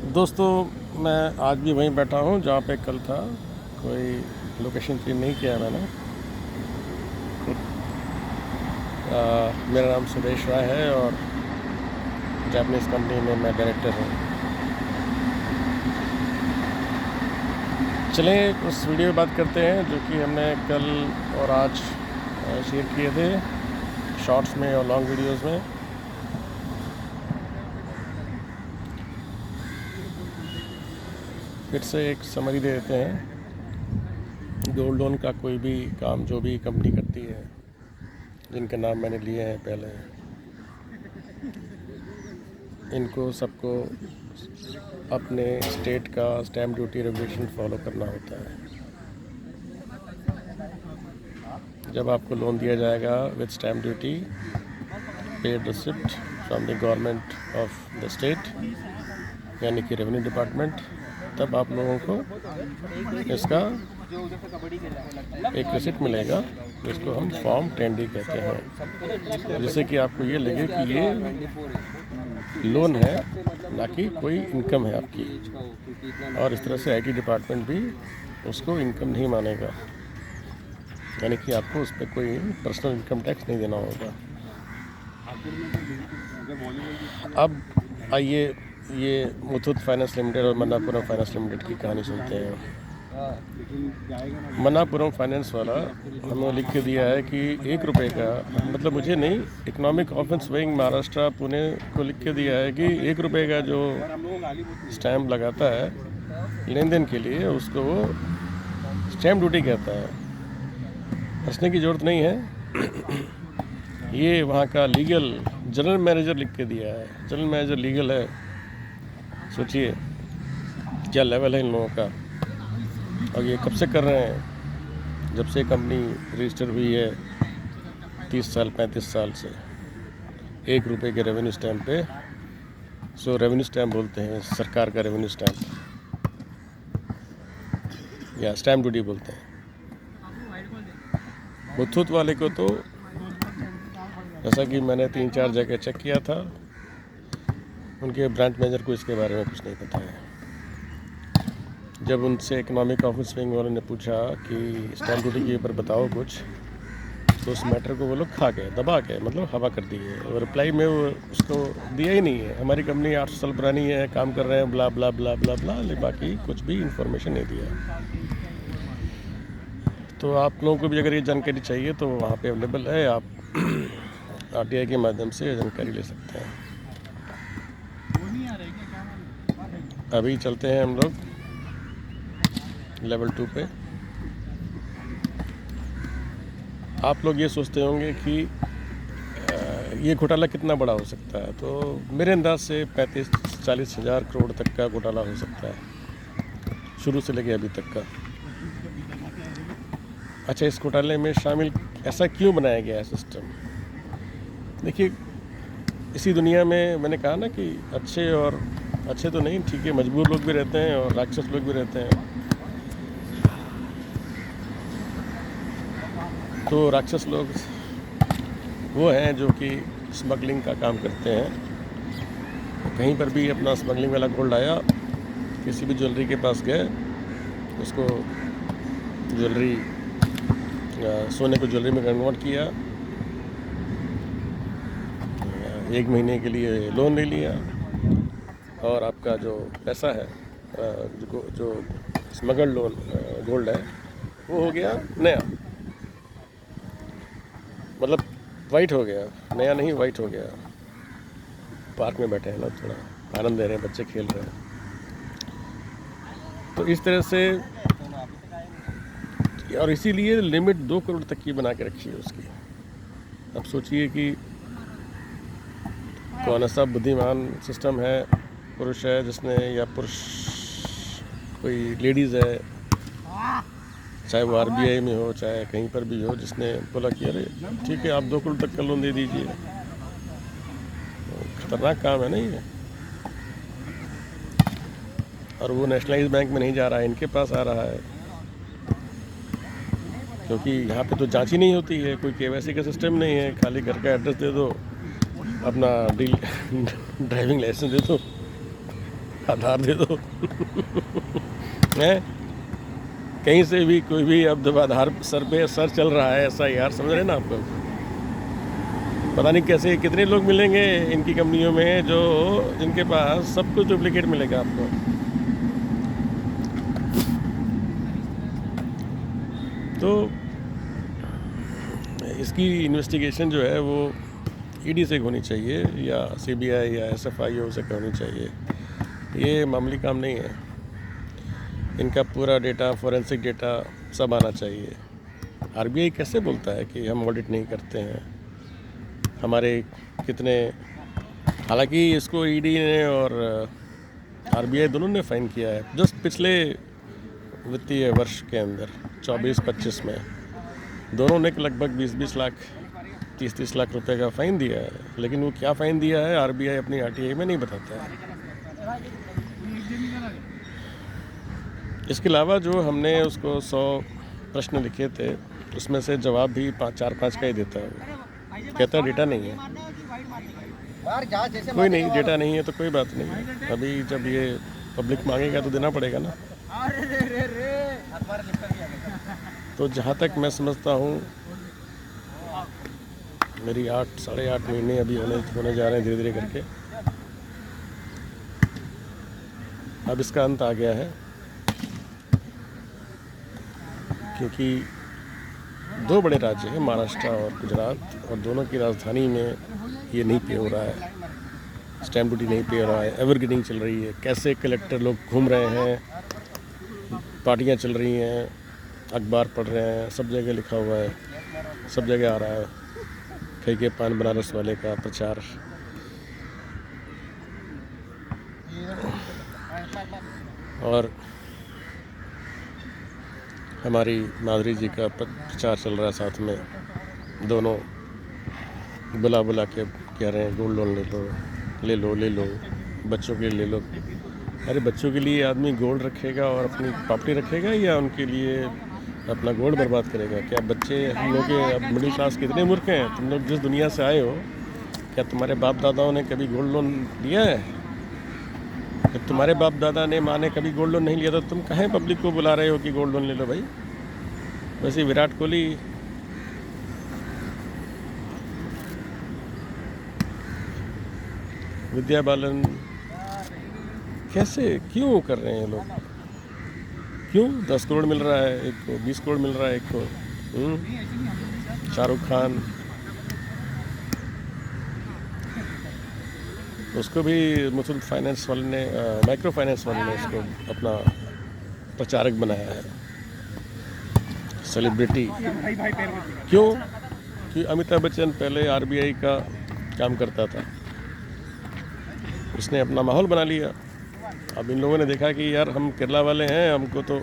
दोस्तों, मैं आज भी वहीं बैठा हूँ जहाँ पे कल था। कोई लोकेशन चेंज नहीं किया मैंने। मेरा नाम सुरेश राय है और जापानीज़ कंपनी में मैं डायरेक्टर हूँ। चलें उस वीडियो में बात करते हैं जो कि हमने कल और आज शेयर किए थे, शॉर्ट्स में और लॉन्ग वीडियोज़ में। फिर से एक समरी दे देते हैं। गोल्ड लोन का कोई भी काम जो भी कंपनी करती है, जिनके नाम मैंने लिए हैं पहले, इनको सबको अपने स्टेट का स्टैम्प ड्यूटी रेगुलेशन फॉलो करना होता है। जब आपको लोन दिया जाएगा with stamp duty paid receipt from the government of the state, यानी कि रेवेन्यू डिपार्टमेंट, तब आप लोगों को इसका एक रिसिप्ट मिलेगा जिसको हम फॉर्म 10D कहते हैं, जिससे कि आपको ये लगे कि ये लोन है, ना कि कोई इनकम है आपकी। और इस तरह से आईटी डिपार्टमेंट भी उसको इनकम नहीं मानेगा, यानी कि आपको उस पर कोई पर्सनल इनकम टैक्स नहीं देना होगा। अब आइए ये मुथूट फाइनेंस लिमिटेड और मन्नापुरम फाइनेंस लिमिटेड की कहानी सुनते हैं। मन्नापुरम फाइनेंस वाला हमें लिख के दिया है कि 1 रुपये का, मतलब मुझे नहीं, economic offence wing Maharashtra Pune को लिख के दिया है कि 1 रुपये का जो स्टैम्प लगाता है लेन देन के लिए, उसको वो स्टैम्प ड्यूटी कहता है। हंसने की ज़रूरत नहीं है। ये वहाँ का लीगल जनरल मैनेजर लिख के दिया है। जनरल मैनेजर लीगल है। सोचिए क्या लेवल है इन लोगों का। और ये कब से कर रहे हैं? जब से कंपनी रजिस्टर हुई है 30 साल 35 साल से। 1 रुपये के रेवेन्यू स्टैम्प पे, सो रेवेन्यू स्टैम्प बोलते हैं, सरकार का रेवेन्यू स्टैम्प या स्टैम्प ड्यूटी बोलते हैं। मुथूट वाले को तो, जैसा कि मैंने 3-4 जगह चेक किया था, उनके ब्रांच मैनेजर को इसके बारे में कुछ नहीं पता है। जब उनसे इकोनॉमिक ऑफिस विंग वालों ने पूछा कि स्टैम्प ड्यूटी के ऊपर बताओ कुछ, तो उस मैटर को वो लोग खा गए, दबा के, मतलब हवा कर दिए। और रिप्लाई में वो उसको दिया ही नहीं है। हमारी कंपनी 800 साल पुरानी है, काम कर रहे हैं, ब्ला ब्ला ब्ला ब्ला ब्ला, लेकिन बाकी कुछ भी इंफॉर्मेशन नहीं दिया। तो आप लोगों को भी अगर ये जानकारी चाहिए तो वहाँ पे अवेलेबल है, आप RTI के माध्यम से जानकारी ले सकते हैं। अभी चलते हैं हम लोग लेवल 2 पे। आप लोग ये सोचते होंगे कि ये घोटाला कितना बड़ा हो सकता है, तो मेरे अंदाज से 35-40 हज़ार करोड़ तक का घोटाला हो सकता है, शुरू से लेके अभी तक का। अच्छा, इस घोटाले में शामिल ऐसा क्यों बनाया गया है सिस्टम? देखिए, इसी दुनिया में मैंने कहा ना कि अच्छे और अच्छे तो नहीं, ठीक है, मजबूर लोग भी रहते हैं और राक्षस लोग भी रहते हैं। तो राक्षस लोग वो हैं जो कि स्मगलिंग का काम करते हैं। तो कहीं पर भी अपना स्मगलिंग वाला गोल्ड आया, किसी भी ज्वेलरी के पास गए, उसको ज्वेलरी, सोने को ज्वेलरी में कन्वर्ट किया, 1 महीने के लिए लोन ले लिया, और आपका जो पैसा है, जो स्मगल्ड लोन गोल्ड है, वो हो गया नया, मतलब वाइट हो गया, नया नहीं, वाइट हो गया। पार्क में बैठे हैं ना, थोड़ा आनंद ले रहे हैं, बच्चे खेल रहे हैं। तो इस तरह से, और इसीलिए लिमिट 2 करोड़ तक की बना के रखी है उसकी। अब सोचिए कि कौन सा बुद्धिमान सिस्टम है, पुरुष है जिसने, या पुरुष कोई लेडीज़ है, चाहे वो RBI में हो, चाहे कहीं पर भी हो, जिसने बोला कि अरे ठीक है, आप 2 करोड़ तक का लोन दे दीजिए। खतरनाक काम है ना ये। और वो नेशनलाइज बैंक में नहीं जा रहा है, इनके पास आ रहा है, क्योंकि यहाँ पे तो जांच ही नहीं होती है, कोई KYC का सिस्टम नहीं है। खाली घर का एड्रेस दे दो, अपना ड्राइविंग लाइसेंस दे दो, आधार दे दो हैं, कहीं से भी कोई भी अब जब आधार सर पे सर चल रहा है ऐसा यार, समझ रहे ना आप लोग। पता नहीं कैसे कितने लोग मिलेंगे इनकी कंपनियों में जो जिनके पास सब कुछ डुप्लीकेट मिलेगा आपको। तो इसकी इन्वेस्टिगेशन जो है वो ईडी से होनी चाहिए या सीबीआई या एसएफआईओ से होनी चाहिए। ये मामूली काम नहीं है, इनका पूरा डेटा, फॉरेंसिक डेटा सब आना चाहिए। आरबीआई कैसे बोलता है कि हम ऑडिट नहीं करते हैं, हमारे कितने, हालांकि इसको ईडी ने और आरबीआई दोनों ने फ़ाइन किया है जस्ट पिछले वित्तीय वर्ष के अंदर 24-25 में। दोनों ने लगभग 20-20 लाख 30-30 लाख रुपए का फ़ाइन दिया है, लेकिन वो क्या फ़ाइन दिया है आरबीआई अपनी आरटीआई में नहीं बताता है। इसके अलावा जो हमने उसको 100 प्रश्न लिखे थे उसमें से जवाब भी 4-5 का ही देता है। कहता डेटा नहीं है, कोई नहीं, डेटा नहीं है तो कोई बात नहीं। अभी जब ये पब्लिक मांगेगा तो देना पड़ेगा ना। तो जहाँ तक मैं समझता हूँ मेरी 8-8.5 महीने अभी होने जा रहे हैं धीरे धीरे करके। अब इसका अंत आ गया है, क्योंकि 2 बड़े राज्य हैं महाराष्ट्र और गुजरात, और दोनों की राजधानी में ये नहीं पे हो रहा है, स्टैम्प ड्यूटी नहीं पे हो रहा है, एवरग्रीनिंग चल रही है। कैसे कलेक्टर लोग घूम रहे हैं, पार्टियां चल रही हैं, अखबार पढ़ रहे हैं, सब जगह लिखा हुआ है, सब जगह आ रहा है कहीं के पान बनारस वाले का प्रचार। और हमारी माधुरी जी का प्रचार चल रहा है साथ में, दोनों बुला बुला के कह रहे हैं गोल्ड लोन ले लो ले लो ले लो, बच्चों के लिए ले लो। अरे बच्चों के लिए आदमी गोल्ड रखेगा और अपनी प्रॉपर्टी रखेगा या उनके लिए अपना गोल्ड बर्बाद करेगा? क्या बच्चे, हम लोग के अब मिडिल क्लास कितने मूर्ख हैं? तुम लोग जिस दुनिया से आए हो, क्या तुम्हारे बाप दादाओं ने कभी गोल्ड लोन लिया है? जब तुम्हारे बाप दादा ने, माँ ने कभी गोल्ड लोन नहीं लिया तो तुम कहें पब्लिक को बुला रहे हो कि गोल्ड लोन ले लो भाई? वैसे विराट कोहली विद्या बालन कैसे, क्यों कर रहे हैं लोग? क्यों 10 करोड़ मिल रहा है एक को, 20 करोड़ मिल रहा है एक को। शाहरुख खान, उसको भी मुथूट फाइनेंस वाले ने, माइक्रो फाइनेंस वाले ने उसको अपना प्रचारक बनाया है, सेलिब्रिटी। क्यों? कि अमिताभ बच्चन पहले आरबीआई का काम करता था, उसने अपना माहौल बना लिया। अब इन लोगों ने देखा कि यार हम केरला वाले हैं, हमको तो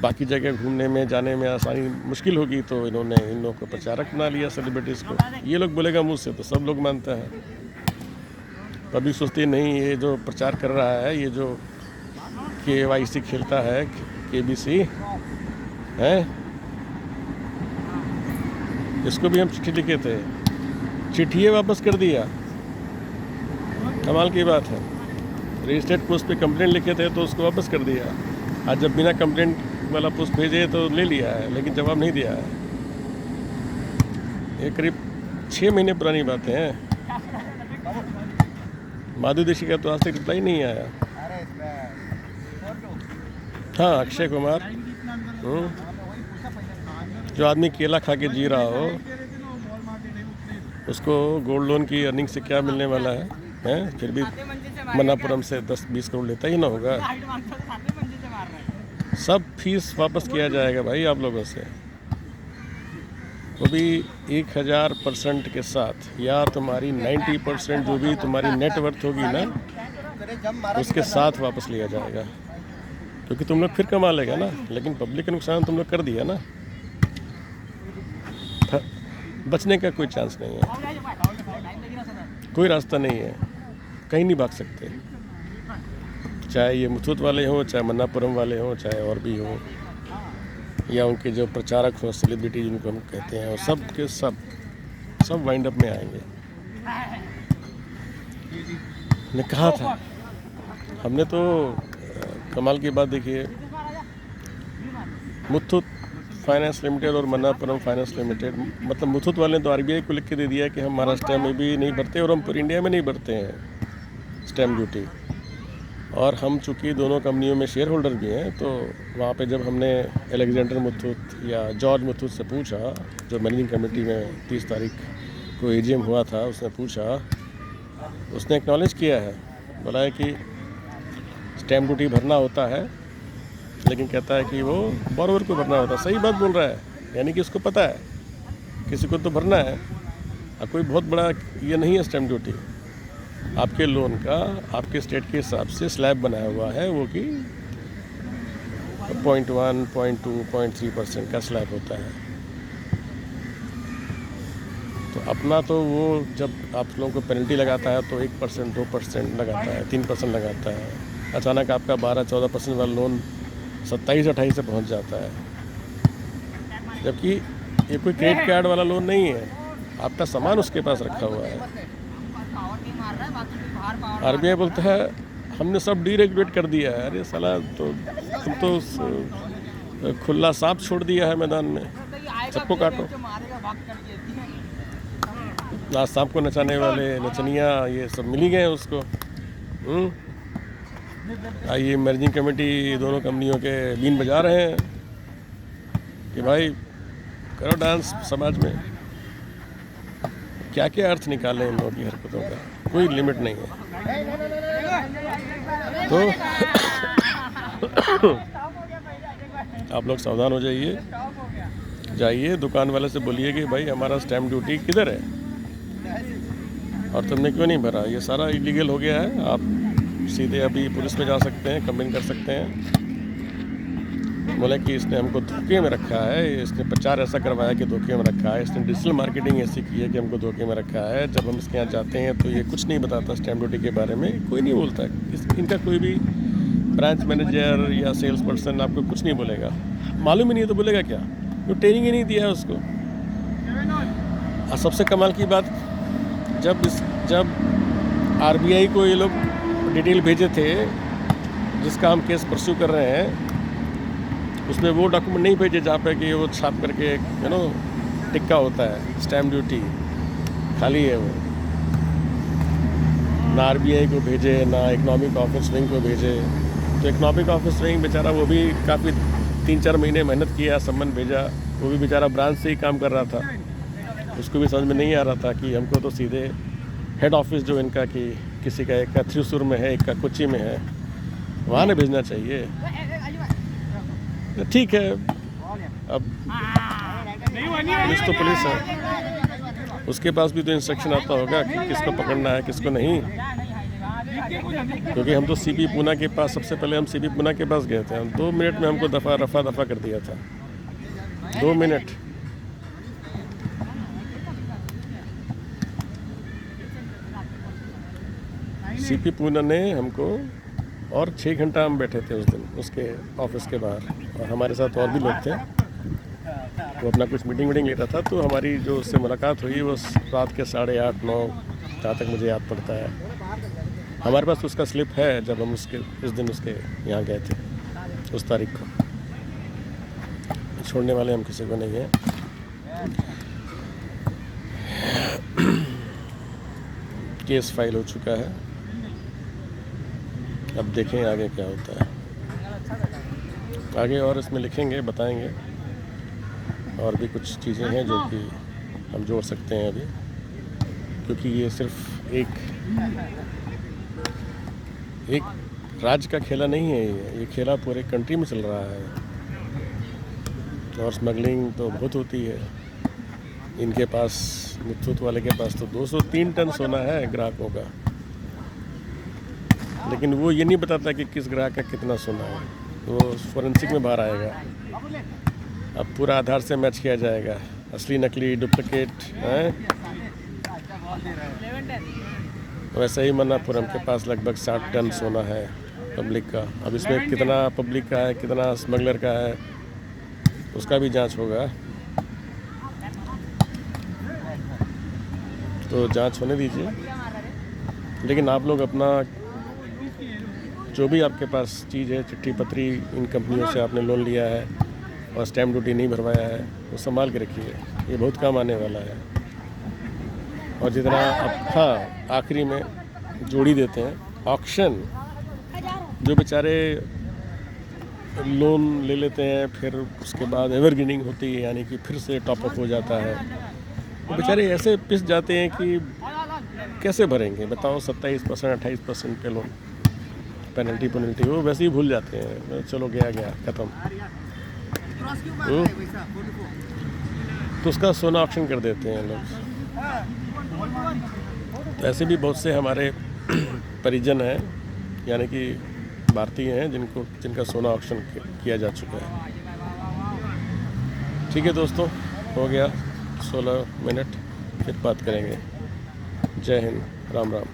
बाकी जगह घूमने में जाने में आसानी मुश्किल होगी, तो इन्होंने इन लोगों को प्रचारक बना लिया, सेलिब्रिटीज़ को। ये लोग बोलेगा मुँह से तो सब लोग मानता है, पब्लिक सोचती नहीं ये जो प्रचार कर रहा है, ये जो KYC खेलता है, KBC है, इसको भी हम चिट्ठी लिखे थे, चिट्ठी वापस कर दिया। कमाल की बात है, रजिस्टर्ड पोस्ट पे कंप्लेंट लिखे थे तो उसको वापस कर दिया। आज जब बिना कंप्लेंट वाला पोस्ट भेजे तो ले लिया है, लेकिन जवाब नहीं दिया है। ये करीब 6 महीने पुरानी बातें हैं। माधुरी दीक्षित का तो आज तक रिप्लाई नहीं आया। हाँ, अक्षय कुमार, जो आदमी केला खा के जी रहा हो, उसको गोल्ड लोन की अर्निंग से क्या मिलने वाला है? फिर भी मन्नापुरम से 10-20 करोड़ लेता ही ना होगा। सब फीस वापस किया जाएगा भाई आप लोगों से, वो भी 1000% के साथ, या तुम्हारी 90% जो भी तुम्हारी नेटवर्थ होगी ना, उसके साथ वापस लिया जाएगा, क्योंकि तुम लोग फिर कमा लेगा ना, लेकिन पब्लिक का नुकसान तुम लोग कर दिया ना। बचने का कोई चांस नहीं है, कोई रास्ता नहीं है, कहीं नहीं भाग सकते। चाहे ये मुथूट वाले हों, चाहे मन्नापुरम वाले हों, चाहे और भी हों, या उनके जो प्रचारक हों, सेलिब्रिटी जिनको हम कहते हैं, वो सब के सब वाइंड अप में आएंगे। ने कहा था हमने तो कमाल की बात देखिए, मुथूट फाइनेंस लिमिटेड और मन्नापुरम फाइनेंस लिमिटेड, मतलब मुथूट वाले ने तो आरबीआई को लिख के दे दिया कि हम महाराष्ट्र में भी नहीं भरते और हम पूरी इंडिया में नहीं भरते हैं स्टैम्प ड्यूटी। और हम चूँकि दोनों कंपनियों में शेयर होल्डर भी हैं, तो वहाँ पे जब हमने अलेक्जेंडर मुथूट या जॉर्ज मुथूट से पूछा, जो मैनेजिंग कमेटी में 30 तारीख को एजीएम हुआ था, उसने पूछा, उसने एक्नॉलेज किया है, बोला है कि स्टैम्प ड्यूटी भरना होता है, लेकिन कहता है कि वो बॉरोवर को भरना होता है। सही बात बोल रहा है, यानी कि उसको पता है किसी को तो भरना है। अब कोई बहुत बड़ा ये नहीं है स्टैम्प ड्यूटी, आपके लोन का आपके स्टेट के हिसाब से स्लैब बनाया हुआ है, वो कि 0.1, 0.2, 0.3% का स्लैब होता है। तो अपना तो वो जब आप लोगों को पेनल्टी लगाता है तो 1%, 2% लगाता है, 3% लगाता है। अचानक आपका 12-14% वाला लोन 27-28 से पहुंच जाता है, जबकि ये कोई क्रेडिट कार्ड वाला लोन नहीं है, आपका सामान उसके पास रखा हुआ है। आरबीआई बोलता है हमने सब डीरेगुलेट कर दिया है। अरे साला, तो तुम तो खुला सांप छोड़ दिया है मैदान में, सबको काटो। आज सांप को नचाने वाले नचनिया ये सब मिली गए उसको। आइए मैनेजिंग कमेटी दोनों कंपनियों के बीन बजा रहे हैं कि भाई करो डांस समाज में। क्या क्या अर्थ निकालें इन लोगों की हरकतों का, कोई लिमिट नहीं है। तो आप लोग सावधान हो जाइए, जाइए दुकान वाले से बोलिए कि भाई हमारा स्टैम्प ड्यूटी किधर है और तुमने क्यों नहीं भरा, ये सारा इलीगल हो गया है। आप सीधे अभी पुलिस में जा सकते हैं, कंप्लेन कर सकते हैं। बोले कि इसने हमको धोखे में रखा है, इसने प्रचार ऐसा करवाया कि धोखे में रखा है, इसने डिजिटल मार्केटिंग ऐसी की है कि हमको धोखे में रखा है। जब हम इसके यहाँ जाते हैं तो ये कुछ नहीं बताता स्टैम्प ड्यूटी के बारे में, कोई नहीं बोलता। इनका कोई भी ब्रांच मैनेजर या सेल्स पर्सन आपको कुछ नहीं बोलेगा, मालूम ही नहीं है तो बोलेगा क्या, वो ट्रेनिंग ही नहीं दिया है उसको। और सबसे कमाल की बात, जब आरबीआई को ये लोग डिटेल भेजे थे जिसका हम केस परस्यू कर रहे हैं, उसमें वो डॉक्यूमेंट नहीं भेजे जहाँ पे कि वो छाप करके टिक्का होता है स्टैम्प ड्यूटी, खाली है वो। ना आरबीआई को भेजे, ना इकोनॉमिक ऑफिस विंग को भेजे। तो इकोनॉमिक ऑफिस विंग बेचारा, वो भी काफ़ी 3-4 महीने मेहनत किया, सम्मन भेजा, वो भी बेचारा ब्रांच से ही काम कर रहा था। उसको भी समझ में नहीं आ रहा था कि हमको तो सीधे हेड ऑफिस जो इनका, कि किसी का एक का थ्रिसुर में है, एक का कोच्चि में है, वहाँ ना भेजना चाहिए। ठीक है, अब पुलिस तो पुलिस है, उसके पास भी तो इंस्ट्रक्शन आता होगा कि किसको पकड़ना है किसको नहीं। क्योंकि हम तो सीपी पूना के पास, सबसे पहले हम सीपी पूना के पास गए थे, हम 2 मिनट में हमको रफा दफा कर दिया था, 2 मिनट। सीपी पूना ने हमको, और 6 घंटा हम बैठे थे उस दिन उसके ऑफिस के बाहर, और हमारे साथ और भी लोग थे। वो अपना कुछ मीटिंग ले रहा था। तो हमारी जो उससे मुलाकात हुई वो रात के 8:30-9, जहाँ तक मुझे याद पड़ता है। हमारे पास उसका स्लिप है जब हम उस दिन उसके यहाँ गए थे, उस तारीख को। छोड़ने वाले हम किसी को नहीं हैं। केस फाइल हो चुका है, अब देखें आगे क्या होता है। आगे और इसमें लिखेंगे, बताएंगे, और भी कुछ चीज़ें हैं जो कि हम जोड़ सकते हैं अभी, क्योंकि ये सिर्फ एक राज्य का खेला नहीं है, ये खेला पूरे कंट्री में चल रहा है। और स्मगलिंग तो बहुत होती है। इनके पास, मुथूट वाले के पास तो 203 टन सोना है ग्राहकों का, लेकिन वो ये नहीं बताता कि किस ग्राहक का कितना सोना है। वो फोरेंसिक में बाहर आएगा, अब पूरा आधार से मैच किया जाएगा, असली नकली डुप्लीकेट है। वैसे ही मन्नापुरम के पास लगभग 60 टन सोना है पब्लिक का। अब इसमें कितना पब्लिक का है, कितना स्मगलर का है, उसका भी जांच होगा। तो जांच होने दीजिए, लेकिन आप लोग अपना जो भी आपके पास चीज़ है, चिट्ठी पत्री, इन कंपनियों से आपने लोन लिया है और स्टैम्प ड्यूटी नहीं भरवाया है, वो संभाल के रखिए, ये बहुत काम आने वाला है। और जितना हाँ, आखिरी में जोड़ी देते हैं ऑक्शन, जो बेचारे लोन ले लेते हैं फिर उसके बाद एवरग्रीनिंग होती है, यानी कि फिर से टॉपअप हो जाता है, वो बेचारे ऐसे पिस जाते हैं कि कैसे भरेंगे बताओ। 27% 28% पे लोन, पेनल्टी वो वैसे ही भूल जाते हैं, चलो गया खत्म। तो उसका सोना ऑक्शन कर देते हैं लोग। तो ऐसे भी बहुत से हमारे परिजन हैं, यानी कि भारतीय हैं, जिनका सोना ऑक्शन किया जा चुका है। ठीक है दोस्तों, हो गया 16 मिनट, फिर बात करेंगे। जय हिंद, राम राम।